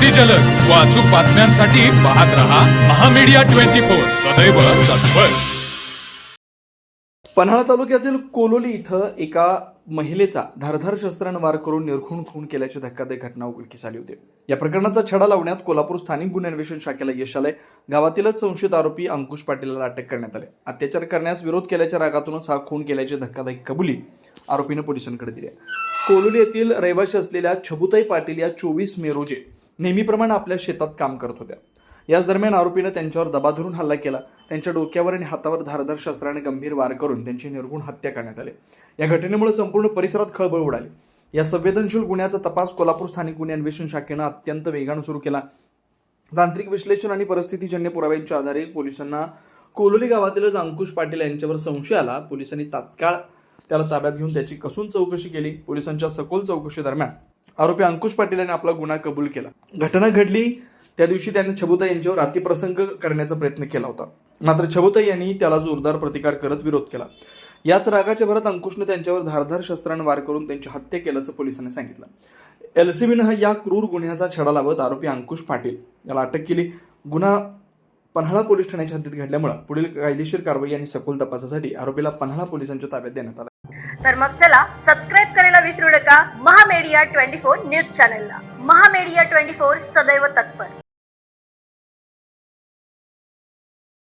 अगदी जलद व अचूक बातम्यांसाठी पाहत रहा महामीडिया 24 सदैव तत्पर. पन्हाळा तालुक्यातील कोलोली इथं एका महिलेचा धारधार शस्त्राने वार करून निर्घृण खून केल्याची धक्कादायक घटना उघडकीस आली होती. या प्रकरणाचा छडा लावण्यात कोल्हापूर स्थानिक गुन्हे अन्वेषण शाखेला यश आलंय. गावातीलच संशयित आरोपी अंकुश पाटीलला अटक करण्यात आली. अत्याचार करण्यास विरोध केल्याच्या रागातूनच हा खून केल्याची धक्कादायक कबुली आरोपीनं पोलिसांकडे दिली आहे. कोलोली येथील रहिवाशी असलेल्या छबुताई पाटील या 24 मे रोजी नेहमीप्रमाणे आपल्या शेतात काम करत होत्या. याच दरम्यान आरोपीनं त्यांच्यावर दबा धरून हल्ला केला. त्यांच्या डोक्यावर आणि हातावर धारदार शस्त्राने गंभीर वार करून त्यांची निर्घृण हत्या करण्यात आली. या घटनेमुळे संपूर्ण परिसरात खळबळ उडाली. या संवेदनशील गुन्ह्याचा तपास कोल्हापूर स्थानिक गुन्हे अन्वेषण शाखेनं अत्यंत वेगानं सुरू केला. तांत्रिक विश्लेषण आणि परिस्थितीजन्य पुराव्यांच्या आधारे पोलिसांना कोलोली गावातीलच अंकुश पाटील यांच्यावर संशय आला. पोलिसांनी तात्काळ त्याला ताब्यात घेऊन त्याची कसून चौकशी केली. पोलिसांच्या सखोल चौकशी दरम्यान आरोपी अंकुश पाटील यांनी आपला गुन्हा कबूल केला. घटना घडली त्या दिवशी त्याने छबुताई यांच्यावर अतिप्रसंग करण्याचा प्रयत्न केला होता. मात्र छबुताई यांनी त्याला जोरदार प्रतिकार करत विरोध केला. याच रागाच्या भरात अंकुशने त्यांच्यावर धारधार शस्त्राने वार करून त्यांची हत्या केल्याचं पोलिसांनी सांगितलं. एलसीबीनं या क्रूर गुन्ह्याचा छडा लावत आरोपी अंकुश पाटील याला अटक केली. गुन्हा पन्हाळा पोलीस ठाण्याच्या हद्दीत घडल्यामुळे पुढील कायदेशीर कारवाई आणि सखोल तपासासाठी आरोपीला पन्हाळा पोलिसांच्या ताब्यात देण्यात आला. तर मग चला सबस्क्राईब करायला विसरू नका महामीडिया 24 न्यूज चॅनलला. महामीडिया 24 सदैव तत्पर.